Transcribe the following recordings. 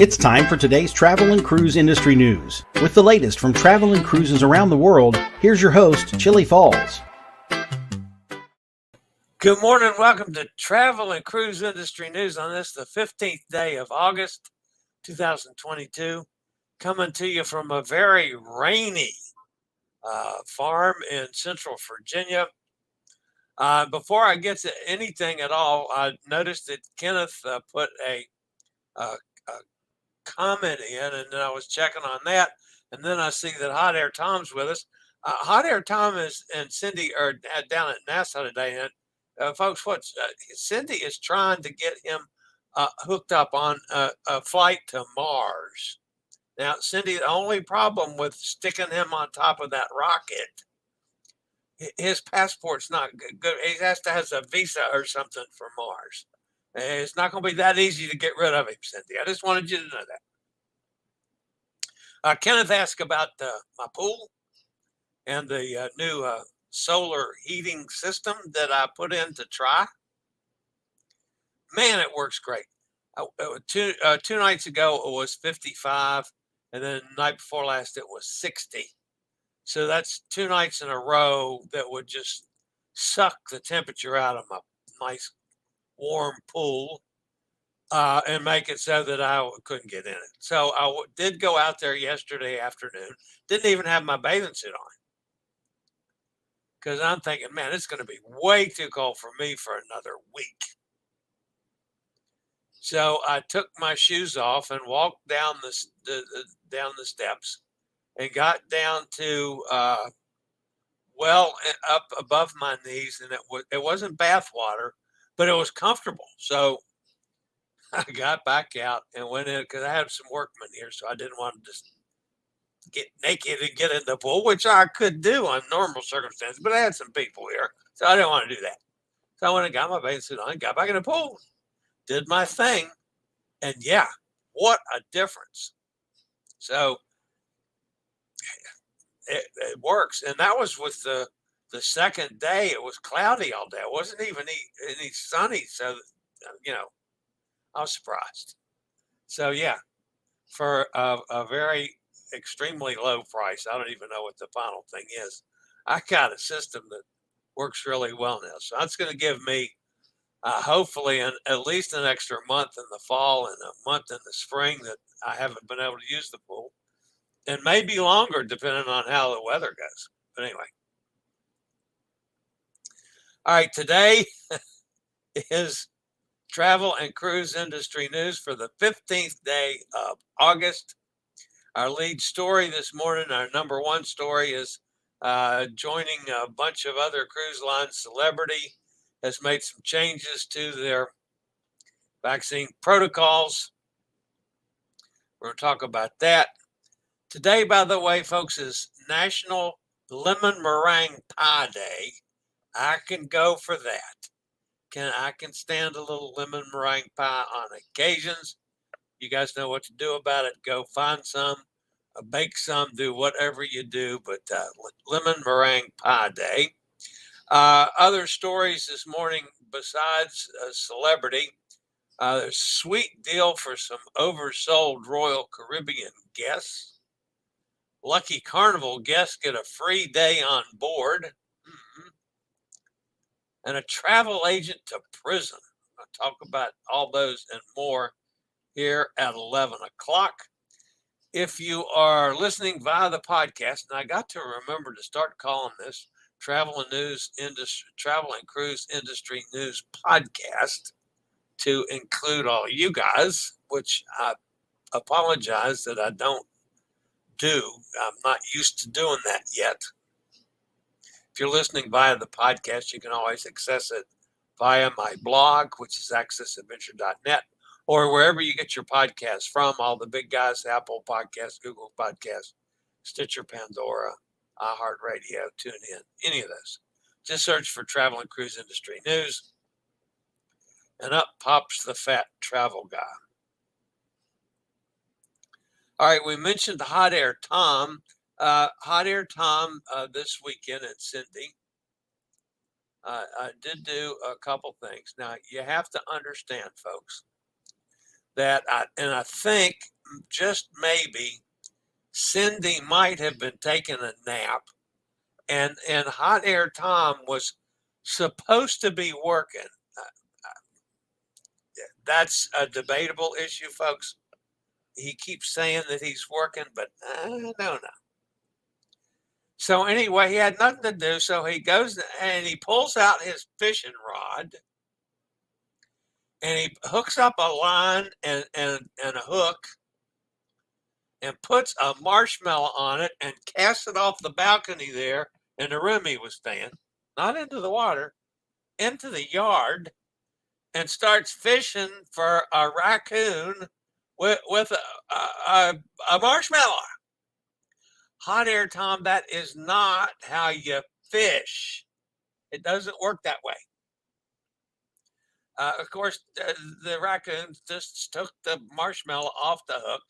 It's time for today's travel and cruise industry news. With the latest from travel and cruises around the world, here's your host, Chillie Falls. Good morning. Welcome to Travel and Cruise Industry News on this, the 15th day of August, 2022. Coming to you from a very rainy farm in Central Virginia. Before I get to anything at all, I noticed that Kenneth put a comment in, and then I was checking on that, and then I see that Hot Air Tom's with us. Hot Air Tom and Cindy are down at NASA today, and folks, Cindy is trying to get him hooked up on a flight to Mars. Now, Cindy, the only problem with sticking him on top of that rocket, his passport's not good. He has to have a visa or something for Mars. It's not going to be that easy to get rid of him, Cindy. I just wanted you to know that. Kenneth asked about my pool and the new solar heating system that I put in to try. Man, it works great. Two nights ago, it was 55, and then the night before last, it was 60. So that's 2 nights in a row that would just suck the temperature out of my nice warm pool and make it so that I couldn't get in it. So I did go out there yesterday afternoon. Didn't even have my bathing suit on because I'm thinking, man, it's going to be way too cold for me for another week. So I took my shoes off and walked down the steps and got down to up above my knees, and it wasn't bath water, but it was comfortable. So I got back out and went in because I had some workmen here, so I didn't want to just get naked and get in the pool, which I could do on normal circumstances, but I had some people here, so I didn't want to do that. So I went and got my bathing suit on, got back in the pool, did my thing, and yeah, what a difference. So it works. And that was with the second day. It was cloudy all day. It wasn't even any sunny. So, I was surprised. So yeah, for a very extremely low price, I don't even know what the final thing is. I got a system that works really well now. So that's going to give me hopefully at least an extra month in the fall and a month in the spring that I haven't been able to use the pool, and maybe longer depending on how the weather goes. But anyway. All right, today is travel and cruise industry news for the 15th day of August. Our lead story this morning, our number one story, is joining a bunch of other cruise lines. Celebrity has made some changes to their vaccine protocols. We're going to talk about that. Today, by the way, folks, is National Lemon Meringue Pie Day. I can go for that. I can stand a little lemon meringue pie on occasions. You guys know what to do about it. Go find some, bake some, do whatever you do, but lemon meringue pie day. Other stories this morning besides celebrity. There's a sweet deal for some oversold Royal Caribbean guests. Lucky Carnival guests get a free day on board. And a travel agent to prison. I'll talk about all those and more here at 11 o'clock. If you are listening via the podcast, and I got to remember to start calling this Travel and Cruise Industry News Podcast to include all you guys, which I apologize that I don't do. I'm not used to doing that yet. If you're listening via the podcast, you can always access it via my blog, which is accessadventure.net, or wherever you get your podcasts from, all the big guys, Apple Podcasts, Google Podcasts, Stitcher, Pandora, iHeartRadio, TuneIn, any of those. Just search for Travel and Cruise Industry News, and up pops the fat travel guy. All right, we mentioned the Hot Air Tom. Hot Air Tom this weekend at Cindy. I did do a couple things. Now, you have to understand, folks, I think just maybe Cindy might have been taking a nap, and Hot Air Tom was supposed to be working. That's a debatable issue, folks. He keeps saying that he's working, but I don't know. So anyway, he had nothing to do, so he goes and he pulls out his fishing rod and he hooks up a line and a hook and puts a marshmallow on it and casts it off the balcony there in the room he was staying, not into the water, into the yard, and starts fishing for a raccoon with a marshmallow. Hot Air Tom, that is not how you fish. It doesn't work that way. Of course, the raccoon just took the marshmallow off the hook,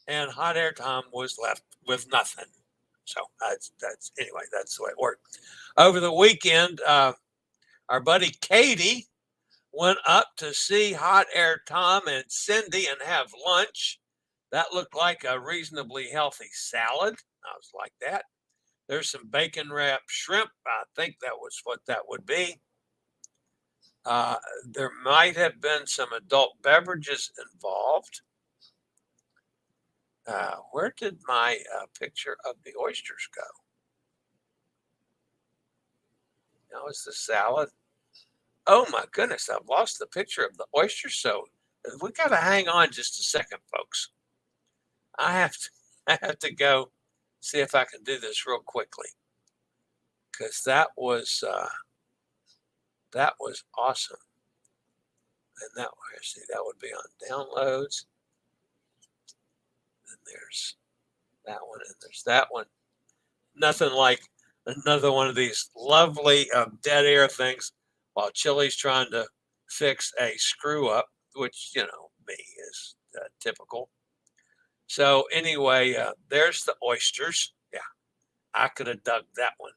and Hot Air Tom was left with nothing. So that's anyway. That's the way it worked. Over the weekend, our buddy Katie went up to see Hot Air Tom and Cindy and have lunch. That looked like a reasonably healthy salad. I was like that. There's some bacon wrapped shrimp. I think that was what that would be. There might have been some adult beverages involved. Where did my picture of the oysters go? That was the salad. Oh my goodness, I've lost the picture of the oysters. So we got to hang on just a second, folks. I have to go see if I can do this real quickly, because that was awesome. And that would be on downloads. And there's that one, and there's that one. Nothing like another one of these lovely dead air things while Chillie's trying to fix a screw up, which, me is typical. So anyway, there's the oysters. Yeah, I could have dug that one.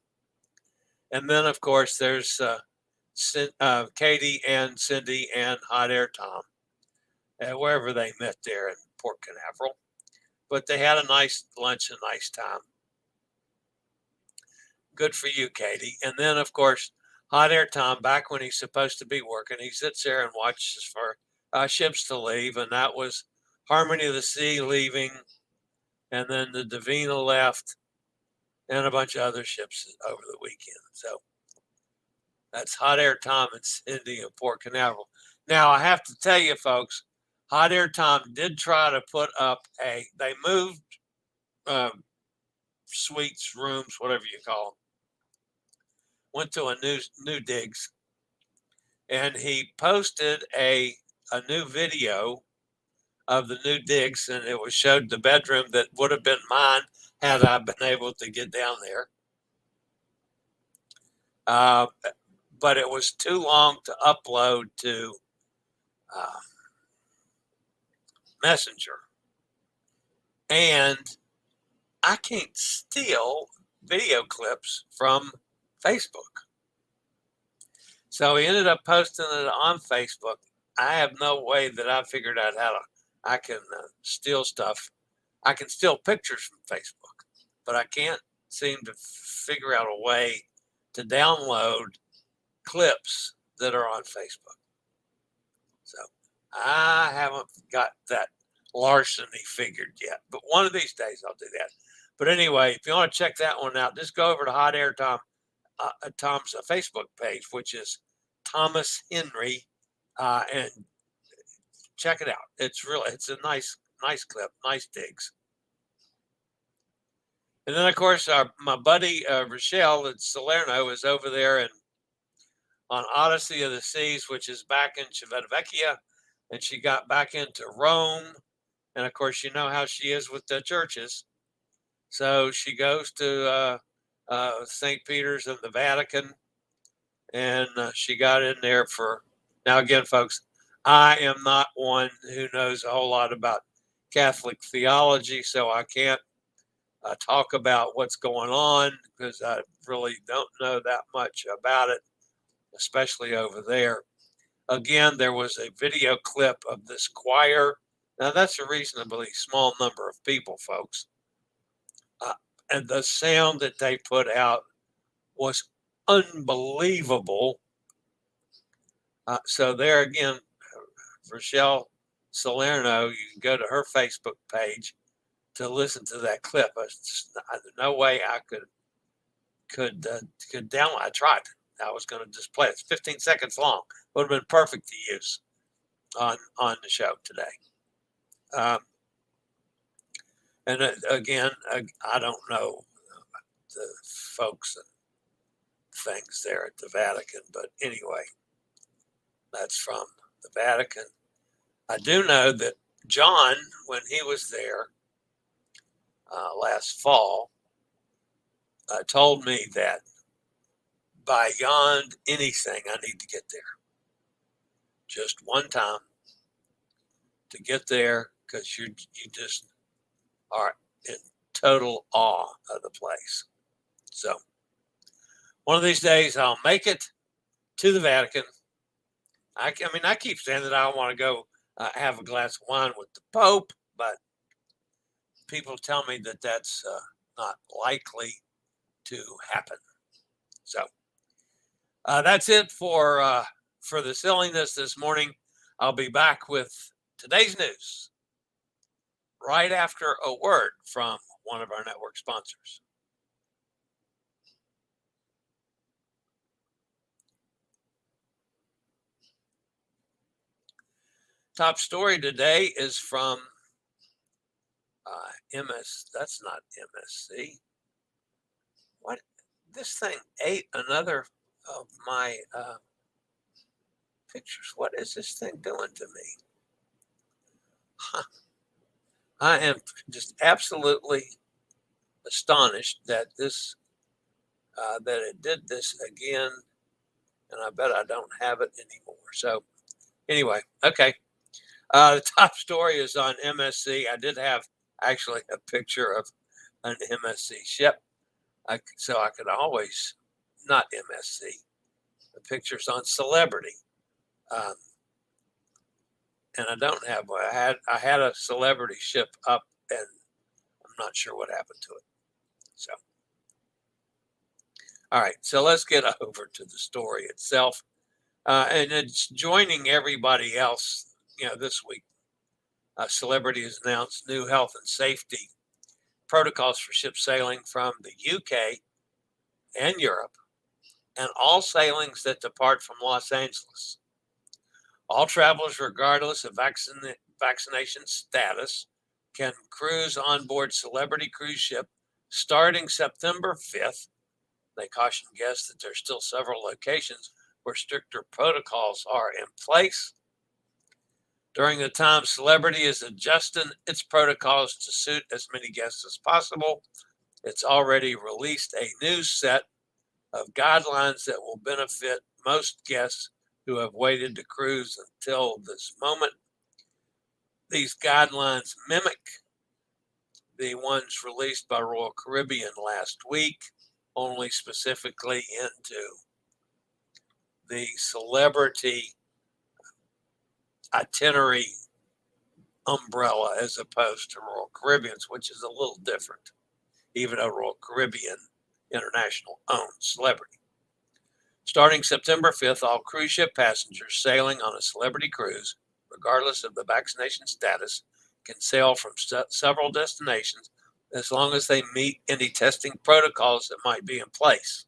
And then, of course, there's Katie and Cindy and Hot Air Tom, wherever they met there in Port Canaveral. But they had a nice lunch, a nice time. Good for you, Katie. And then, of course, Hot Air Tom, back when he's supposed to be working, he sits there and watches for ships to leave. And that was Harmony of the Sea leaving, and then the Divina left, and a bunch of other ships over the weekend. So that's Hot Air Tom and Cindy in Port Canaveral. Now, I have to tell you, folks, Hot Air Tom did try to put up they moved suites, rooms, whatever you call them. Went to a new digs, and he posted a new video of the new digs, and it was showed the bedroom that would have been mine had I been able to get down there. But it was too long to upload to Messenger. And I can't steal video clips from Facebook. So he ended up posting it on Facebook. I have no way that I figured out how I can steal stuff. I can steal pictures from Facebook, but I can't seem to figure out a way to download clips that are on Facebook. So I haven't got that larceny figured yet, but one of these days I'll do that. But anyway, if you want to check that one out, just go over to Hot Air Tom, Tom's Facebook page, which is Thomas Henry, and check it out. It's a nice clip, nice digs. And then, of course, my buddy Rachelle Salerno is over there on Odyssey of the Seas, which is back in Civitavecchia, and she got back into Rome. And of course, you know how she is with the churches. So she goes to St. Peter's and the Vatican, and she got in there now again, folks, I am not one who knows a whole lot about Catholic theology, so I can't talk about what's going on because I really don't know that much about it, especially over there. Again, there was a video clip of this choir Now, that's a reasonably small number of people, folks. And the sound that they put out was unbelievable. So, there again, Rachelle Salerno, you can go to her Facebook page to listen to that clip. Just, no way I could download. I tried. I was going to just play it. It's 15 seconds long. Would have been perfect to use on the show today. And again, I don't know the folks and things there at the Vatican, but anyway, that's from the Vatican. I do know that John, when he was there last fall, told me that beyond anything, I need to get there just one time to get there because you just are in total awe of the place. So one of these days I'll make it to the Vatican. I mean, I keep saying that I want to go have a glass of wine with the Pope, but people tell me that that's not likely to happen. So that's it for the silliness this morning. I'll be back with today's news right after a word from one of our network sponsors. Top story today is from MS. That's not MSC. What? This thing ate another of my pictures. What is this thing doing to me? Huh. I am just absolutely astonished that that it did this again, and I bet I don't have it anymore. So anyway, okay. The top story is on MSC. I did have actually a picture of an MSC ship, so I could always not MSC. The picture's on Celebrity, and I don't have one. I had a Celebrity ship up, and I'm not sure what happened to it. So, all right. So let's get over to the story itself, and it's joining everybody else. This week, Celebrity has announced new health and safety protocols for ship sailing from the UK and Europe, and all sailings that depart from Los Angeles. All travelers, regardless of vaccination status, can cruise on board Celebrity cruise ship starting September 5th. They caution guests that there's still several locations where stricter protocols are in place. During the time, Celebrity is adjusting its protocols to suit as many guests as possible. It's already released a new set of guidelines that will benefit most guests who have waited to cruise until this moment. These guidelines mimic the ones released by Royal Caribbean last week, only specifically into the Celebrity itinerary umbrella as opposed to Royal Caribbean's, which is a little different, even though Royal Caribbean International owns Celebrity. Starting September 5th, all cruise ship passengers sailing on a Celebrity cruise, regardless of the vaccination status, can sail from several destinations as long as they meet any testing protocols that might be in place.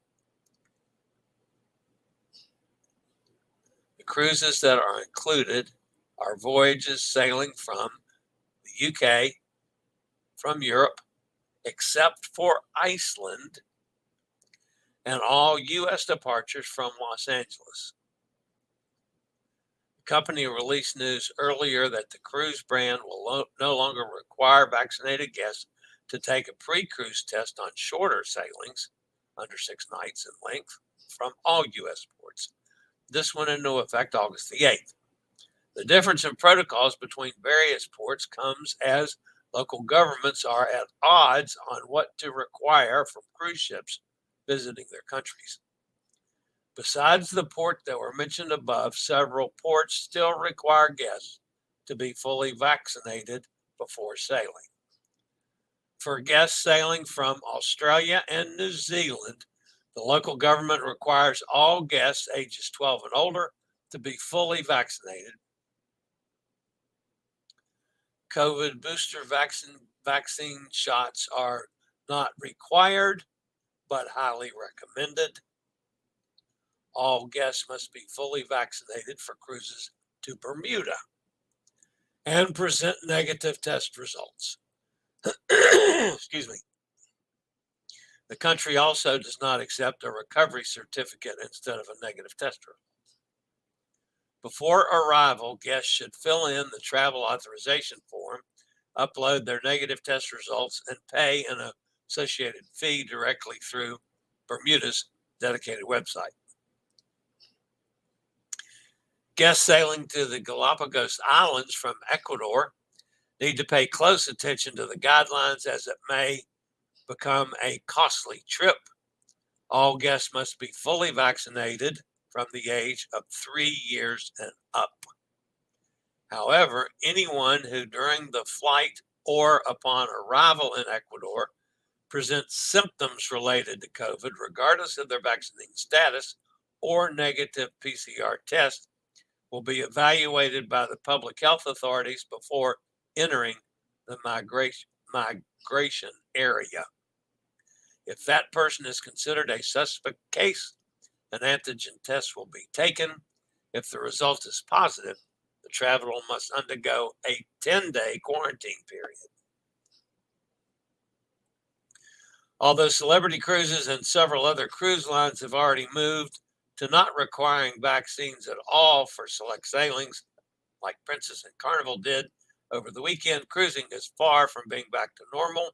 The cruises that are included are voyages sailing from the UK, from Europe, except for Iceland, and all U.S. departures from Los Angeles. The company released news earlier that the cruise brand will no longer require vaccinated guests to take a pre-cruise test on shorter sailings, under 6 nights in length, from all U.S. ports. This went into effect August the 8th. The difference in protocols between various ports comes as local governments are at odds on what to require from cruise ships visiting their countries. Besides the port that were mentioned above, several ports still require guests to be fully vaccinated before sailing. For guests sailing from Australia and New Zealand, the local government requires all guests ages 12 and older to be fully vaccinated. COVID booster vaccine shots are not required, but highly recommended. All guests must be fully vaccinated for cruises to Bermuda and present negative test results. Excuse me. The country also does not accept a recovery certificate instead of a negative test result. Before arrival, guests should fill in the travel authorization form, upload their negative test results, and pay an associated fee directly through Bermuda's dedicated website. Guests sailing to the Galapagos Islands from Ecuador need to pay close attention to the guidelines as it may become a costly trip. All guests must be fully vaccinated from the age of 3 years and up. However, anyone who during the flight or upon arrival in Ecuador presents symptoms related to COVID, regardless of their vaccine status or negative PCR test, will be evaluated by the public health authorities before entering the migration area. If that person is considered a suspect case, an antigen test will be taken. If the result is positive, the traveler must undergo a 10-day quarantine period. Although Celebrity Cruises and several other cruise lines have already moved to not requiring vaccines at all for select sailings, like Princess and Carnival did over the weekend, cruising is far from being back to normal.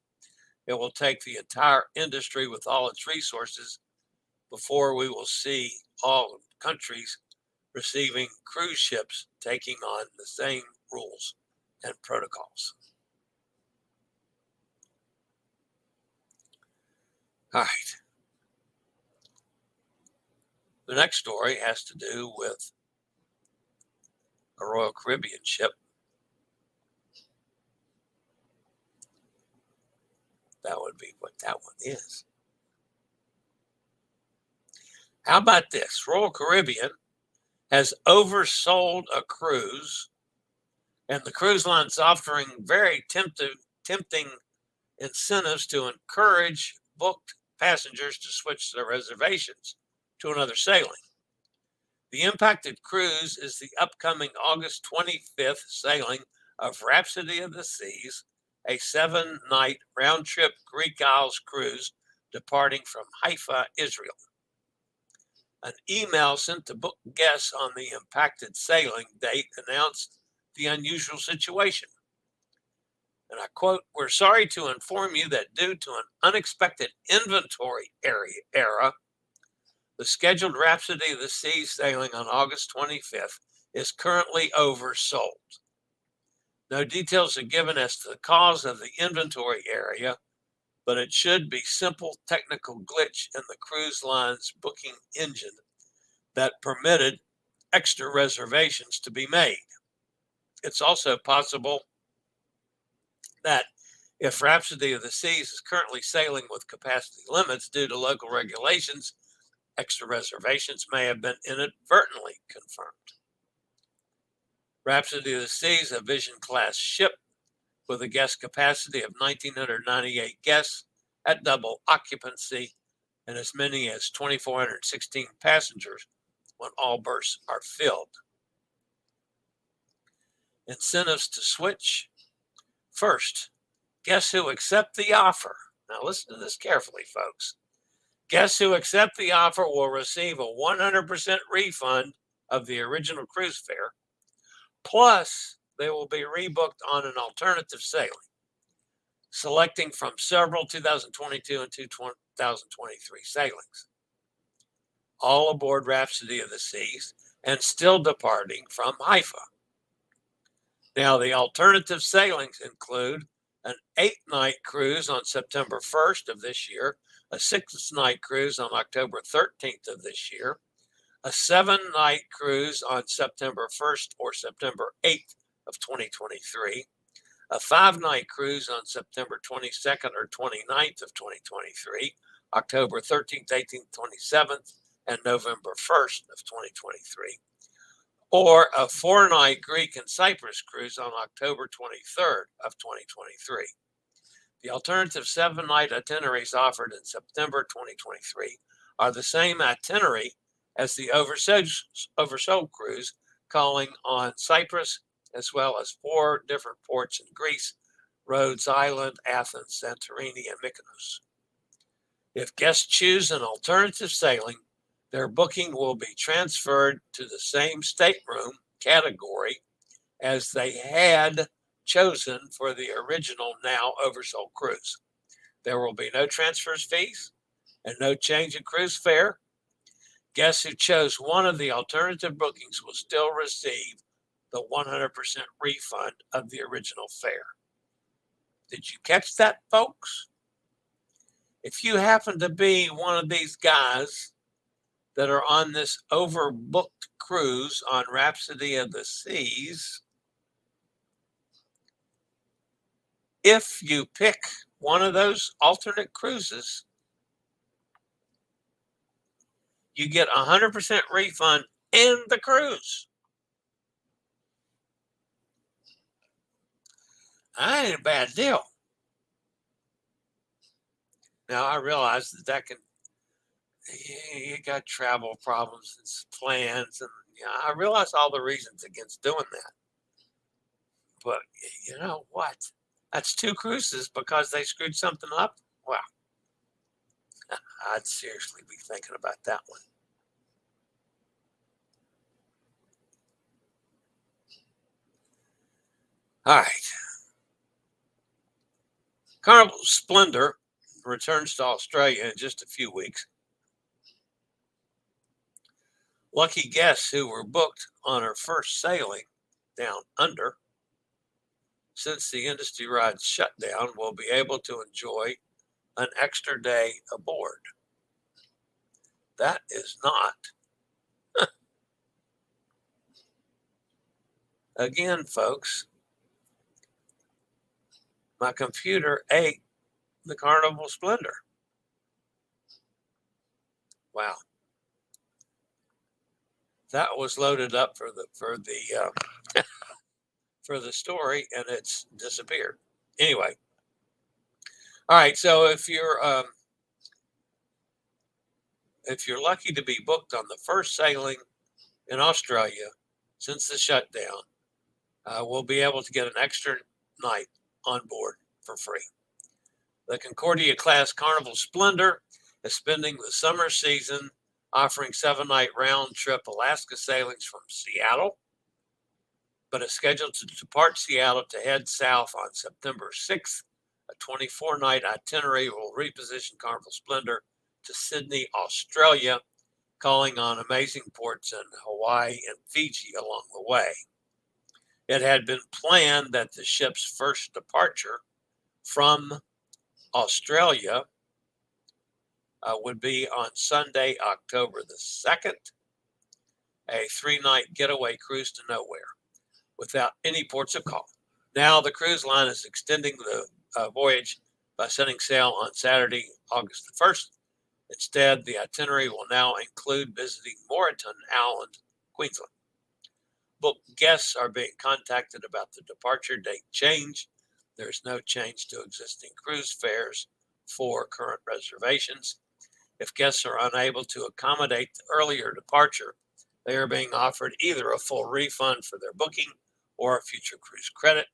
It will take the entire industry with all its resources before we will see all countries receiving cruise ships taking on the same rules and protocols. All right. The next story has to do with a Royal Caribbean ship. That would be what that one is. How about this? Royal Caribbean has oversold a cruise, and the cruise line's offering very tempting incentives to encourage booked passengers to switch their reservations to another sailing. The impacted cruise is the upcoming August 25th sailing of Rhapsody of the Seas, a 7-night round-trip Greek Isles cruise departing from Haifa, Israel. An email sent to book guests on the impacted sailing date announced the unusual situation. And I quote, "We're sorry to inform you that due to an unexpected inventory error, the scheduled Rhapsody of the Seas sailing on August 25th is currently oversold. No details are given as to the cause of the inventory error, but it should be simple technical glitch in the cruise line's booking engine that permitted extra reservations to be made. It's also possible that if Rhapsody of the Seas is currently sailing with capacity limits due to local regulations, extra reservations may have been inadvertently confirmed. Rhapsody of the Seas, a Vision-class ship with a guest capacity of 1,998 guests at double occupancy and as many as 2,416 passengers when all berths are filled. Incentives to switch. First, guests who accept the offer. Now listen to this carefully, folks. Guests who accept the offer will receive a 100% refund of the original cruise fare, plus they will be rebooked on an alternative sailing, selecting from several 2022 and 2023 sailings, all aboard Rhapsody of the Seas and still departing from Haifa. Now, the alternative sailings include an 8-night cruise on September 1st of this year, a 6-night cruise on October 13th of this year, a 7-night cruise on September 1st or September 8th of 2023, a 5-night cruise on September 22nd or 29th of 2023, October 13th, 18th, 27th, and November 1st of 2023, or a 4-night Greek and Cyprus cruise on October 23rd of 2023. The alternative 7-night itineraries offered in September 2023 are the same itinerary as the Oversold cruise, calling on Cyprus, as well as 4 different ports in Greece: Rhodes Island, Athens, Santorini, and Mykonos. If guests choose an alternative sailing, their booking will be transferred to the same stateroom category as they had chosen for the original, now Oversold cruise. There will be no transfer fees and no change in cruise fare. Guests who chose one of the alternative bookings will still receive the 100% refund of the original fare. Did you catch that, folks? If you happen to be one of these guys that are on this overbooked cruise on Rhapsody of the Seas, if you pick one of those alternate cruises, you get 100% refund and the cruise. That ain't a bad deal. Now, I realize that you got travel problems and plans, and I realize all the reasons against doing that. But you know what? That's 2 cruises because they screwed something up. Wow. I'd seriously be thinking about that one. All right. Carnival Splendor returns to Australia in just a few weeks. Lucky guests who were booked on her first sailing down under, since the industry ride's shutdown, will be able to enjoy an extra day aboard. That is not. Again, folks, my computer ate the Carnival Splendor. Wow. That was loaded up for the for the story, and it's disappeared. Anyway. All right, so if you're lucky to be booked on the first sailing in Australia since the shutdown, we'll be able to get an extra night on board for free. The Concordia class Carnival Splendor is spending the summer season offering 7-night round trip Alaska sailings from Seattle, but is scheduled to depart Seattle to head south on September 6th. A 24-night itinerary will reposition Carnival Splendor to Sydney, Australia, calling on amazing ports in Hawaii and Fiji along the way. It had been planned that the ship's first departure from Australia would be on Sunday, October the 2nd, a 3-night getaway cruise to nowhere without any ports of call. Now the cruise line is extending the voyage by setting sail on Saturday, August the 1st. Instead, the itinerary will now include visiting Moreton Island, Queensland. Booked guests are being contacted about the departure date change. There's no change to existing cruise fares for current reservations. If guests are unable to accommodate the earlier departure, they are being offered either a full refund for their booking or a future cruise credit.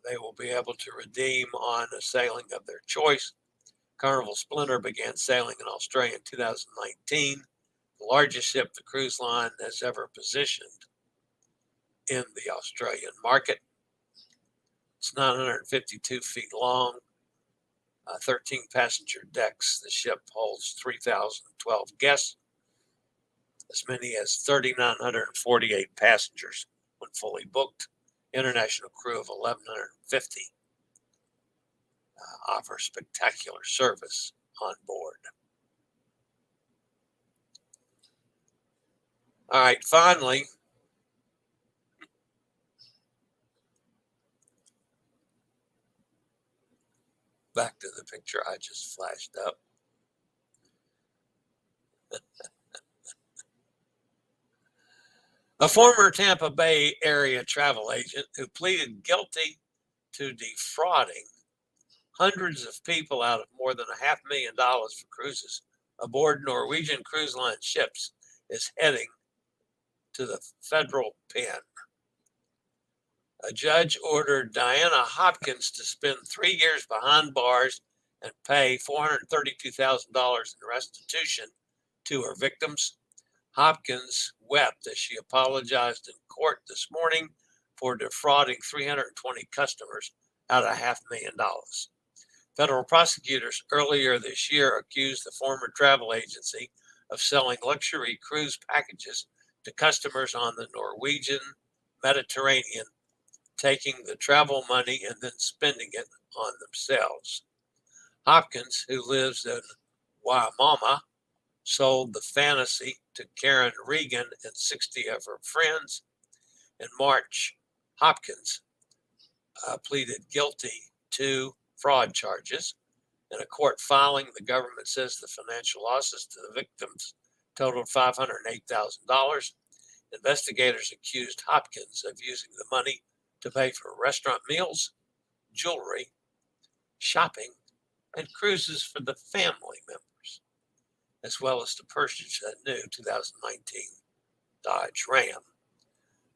They will be able to redeem on a sailing of their choice. Carnival Splendor began sailing in Australia in 2019, the largest ship the cruise line has ever positioned in the Australian market. It's 952 feet long, 13 passenger decks. The ship holds 3,012 guests, as many as 3,948 passengers when fully booked. International crew of 1,150 offer spectacular service on board. All right, finally, picture I just flashed up. A former Tampa Bay area travel agent who pleaded guilty to defrauding hundreds of people out of more than $500,000 for cruises aboard Norwegian Cruise Line ships is heading to the federal pen. A judge ordered Diana Hopkins to spend 3 years behind bars and pay $432,000 in restitution to her victims. Hopkins wept as she apologized in court this morning for defrauding 320 customers out of $500,000. Federal prosecutors earlier this year accused the former travel agency of selling luxury cruise packages to customers on the Norwegian Mediterranean, taking the travel money and then spending it on themselves. Hopkins, who lives in Waimama, sold the fantasy to Karen Regan and 60 of her friends. In March, Hopkins pleaded guilty to fraud charges. In a court filing, the government says the financial losses to the victims totaled $508,000. Investigators accused Hopkins of using the money to pay for restaurant meals, jewelry, shopping, and cruises for the family members, as well as to purchase a new 2019 Dodge Ram.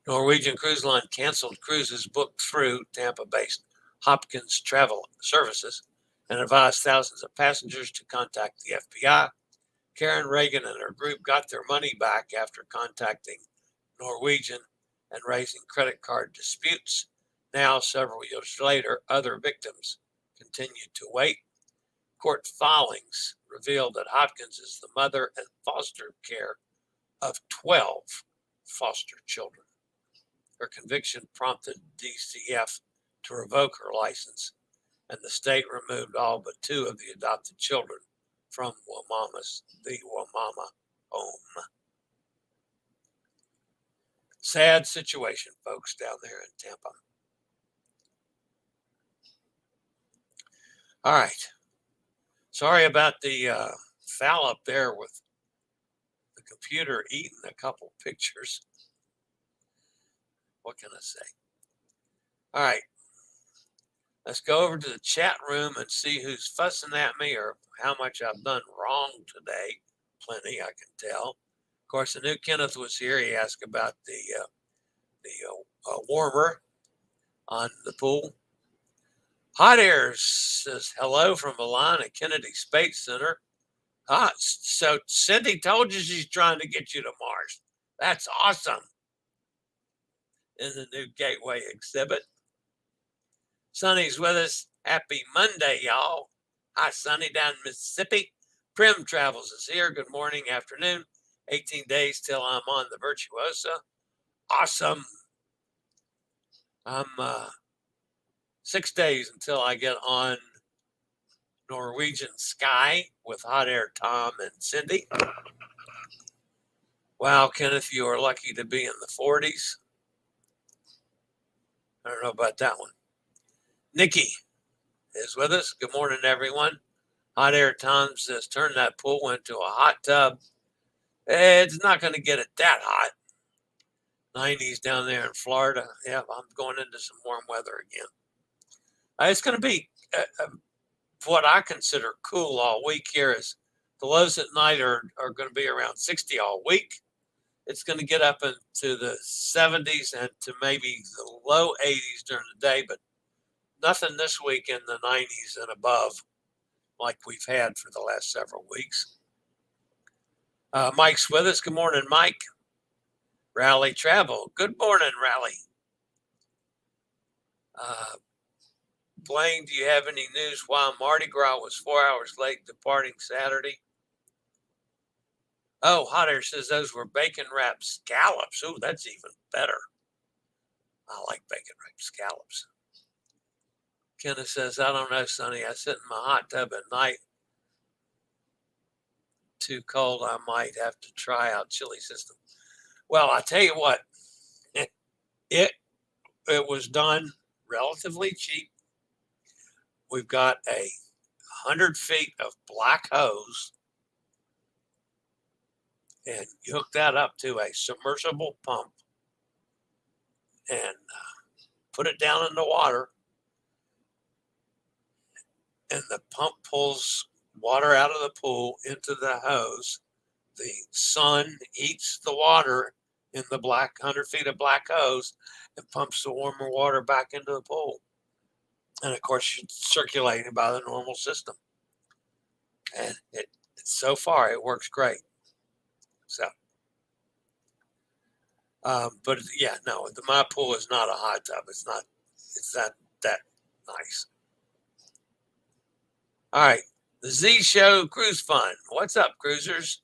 Norwegian Cruise Line canceled cruises booked through Tampa-based Hopkins Travel Services and advised thousands of passengers to contact the FBI. Karen Regan and her group got their money back after contacting Norwegian and raising credit card disputes. Now, several years later, other victims continued to wait. Court filings revealed that Hopkins is the mother and foster care of 12 foster children. Her conviction prompted DCF to revoke her license, and the state removed all but 2 of the adopted children from the Waimama home. Sad situation, folks, down there in Tampa. All right. Sorry about the foul up there with the computer eating a couple pictures. What can I say? All right. Let's go over to the chat room and see who's fussing at me or how much I've done wrong today. Plenty, I can tell. Of course, I knew Kenneth was here. He asked about the warmer on the pool. Hot Air says hello from Milan at Kennedy Space Center. So Cindy told you she's trying to get you to Mars. That's awesome. In the new Gateway exhibit. Sonny's with us. Happy Monday, y'all. Hi, Sonny, down in Mississippi. Prim Travels is here. Good morning, afternoon. 18 days till I'm on the Virtuosa. Awesome. I'm 6 days until I get on Norwegian Sky with Hot Air Tom and Cindy. Wow, Kenneth, you are lucky to be in the 40s. I don't know about that one. Nikki is with us. Good morning, everyone. Hot Air Tom says, turn that pool into a hot tub. It's not going to get it that hot. 90s down there in Florida. Yeah, I'm going into some warm weather again. It's going to be what I consider cool all week here. Is the lows at night are going to be around 60 all week. It's going to get up into the 70s and to maybe the low 80s during the day, but nothing this week in the 90s and above like we've had for the last several weeks. Mike's with us. Good morning, Mike. Rally Travel. Good morning, Rally. Blaine, do you have any news why Mardi Gras was 4 hours late departing Saturday? Oh, Hot Air says those were bacon wrapped scallops. Oh, that's even better. I like bacon wrapped scallops. Kenneth says, I don't know, Sonny. I sit in my hot tub at night. Too cold, I might have to try out chili system. Well, I tell you what, it was done relatively cheap. We've got a 100 feet of black hose, and you hook that up to a submersible pump and put it down in the water, and the pump pulls water out of the pool into the hose. The sun heats the water in the 100 feet of black hose and pumps the warmer water back into the pool. And of course, it's circulated by the normal system. And so far, it works great. So, but yeah, no, my pool is not a hot tub. It's that nice. All right, the Z Show Cruise Fun. What's up, cruisers?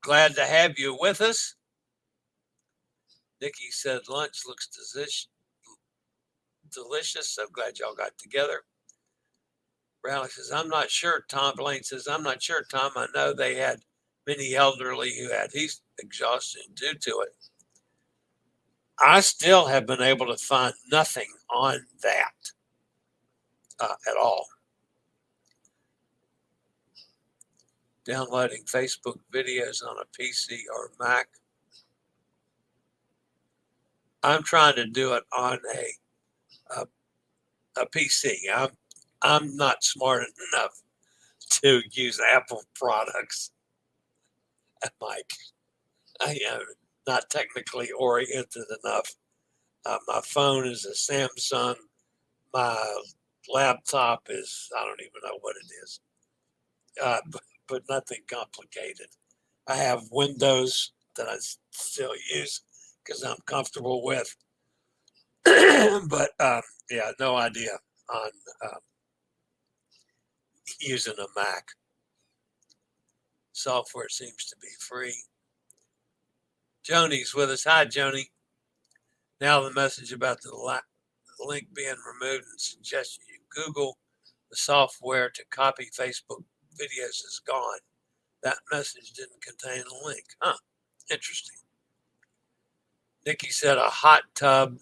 Glad to have you with us. Nikki said lunch looks delicious. So glad y'all got together. Rally says, I'm not sure. Tom Blaine says, I'm not sure, Tom. I know they had many elderly who had heat exhaustion due to it. I still have been able to find nothing on that at all. Downloading Facebook videos on a PC or Mac. I'm trying to do it on a PC. I'm not smart enough to use Apple products. Mike, I am not technically oriented enough. My phone is a Samsung. My laptop is, I don't even know what it is, but nothing complicated. I have Windows that I still use because I'm comfortable with. But yeah, no idea on using a Mac. Software seems to be free. Joni's with us. Hi, Joni. Now the message about the link being removed and suggestion you Google the software to copy Facebook videos is gone. That message didn't contain a link. Huh. Interesting. Nikki said a hot tub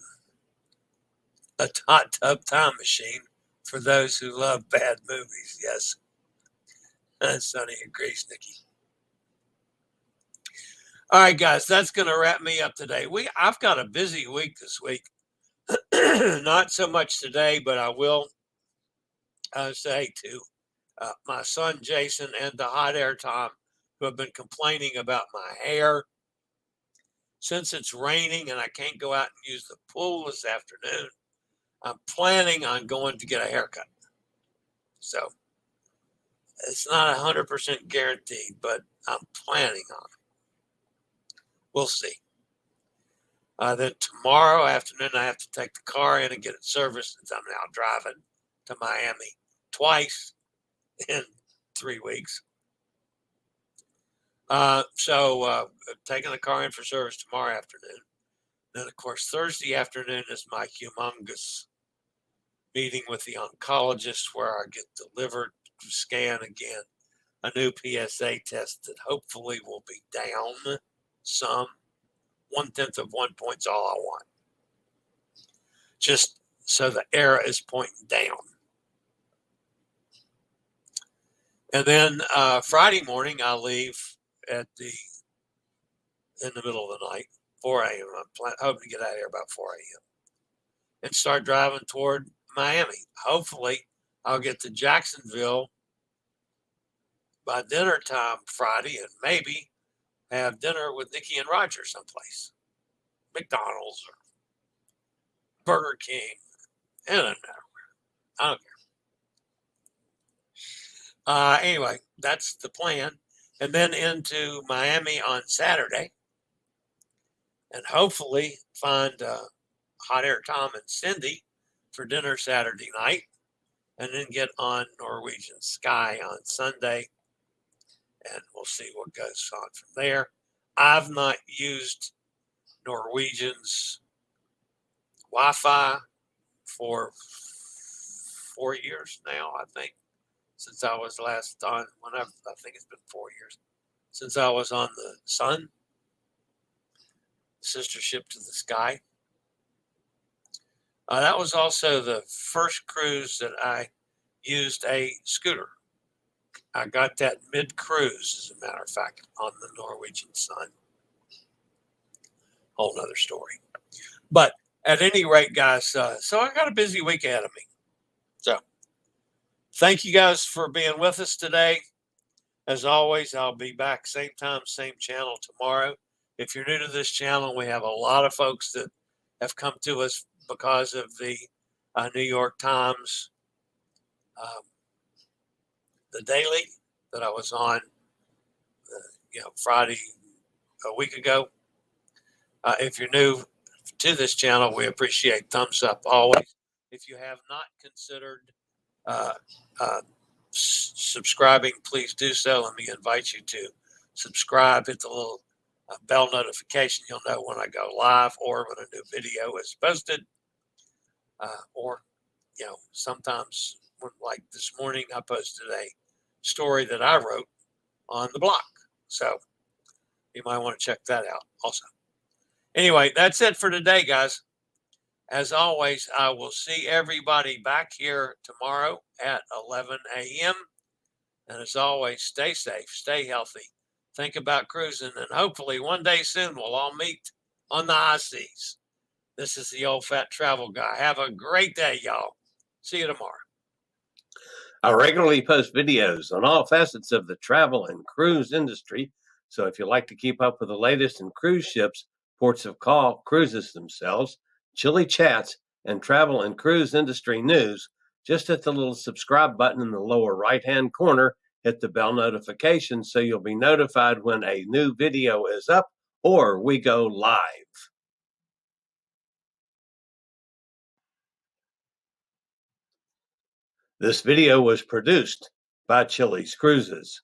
time machine for those who love bad movies. Yes. And Sonny agrees, Nikki. All right, guys, that's going to wrap me up today. I've got a busy week this week. Not so much today, but I will say to my son Jason and the hot air Tom, who have been complaining about my hair. Since it's raining and I can't go out and use the pool this afternoon, I'm planning on going to get a haircut. So it's not 100% guaranteed, but I'm planning on it. We'll see. Then tomorrow afternoon, I have to take the car in and get it serviced since I'm now driving to Miami twice in 3 weeks. So taking the car in for service tomorrow afternoon. Then, of course, Thursday afternoon is my humongous meeting with the oncologist where I get delivered to scan again a new PSA test that hopefully will be down some. 1/10 of 1 point's all I want. Just so the arrow is pointing down. And then Friday morning, I leave in the middle of the night, 4 a.m. I'm hoping to get out of here about 4 a.m. and start driving toward Miami. Hopefully, I'll get to Jacksonville by dinner time Friday and maybe have dinner with Nikki and Roger someplace. McDonald's or Burger King. It doesn't matter. I don't care. Anyway, that's the plan. And then into Miami on Saturday. And hopefully find Hot Air Tom and Cindy for dinner Saturday night. And then get on Norwegian Sky on Sunday. And we'll see what goes on from there. I've not used Norwegian's Wi-Fi for 4 years now, I think, since I was last on, I think it's been 4 years, since I was on the Sun, sister ship to the Sky. That was also the first cruise that I used a scooter. I got that mid-cruise, as a matter of fact, on the Norwegian Sun. Whole nother story. But at any rate, guys, so I got a busy week ahead of me. So thank you guys for being with us today. As always, I'll be back same time, same channel tomorrow. If you're new to this channel, we have a lot of folks that have come to us because of the New York Times, the Daily that I was on, Friday a week ago. If you're new to this channel, we appreciate thumbs up always. If you have not considered subscribing, please do so. Let me invite you to subscribe. Hit the little bell notification. You'll know when I go live or when a new video is posted. Or, sometimes, like this morning, I posted a story that I wrote on the blog. So you might want to check that out also. Anyway, that's it for today, guys. As always, I will see everybody back here tomorrow at 11 a.m. And as always, stay safe, stay healthy, think about cruising, and hopefully one day soon we'll all meet on the high seas. This is the Old Fat Travel Guy. Have a great day, y'all. See you tomorrow. I regularly post videos on all facets of the travel and cruise industry. So if you'd like to keep up with the latest in cruise ships, ports of call, cruises themselves, Chillie chats, and travel and cruise industry news, just hit the little subscribe button in the lower right-hand corner, hit the bell notification so you'll be notified when a new video is up or we go live. This video was produced by Chillie's Cruises.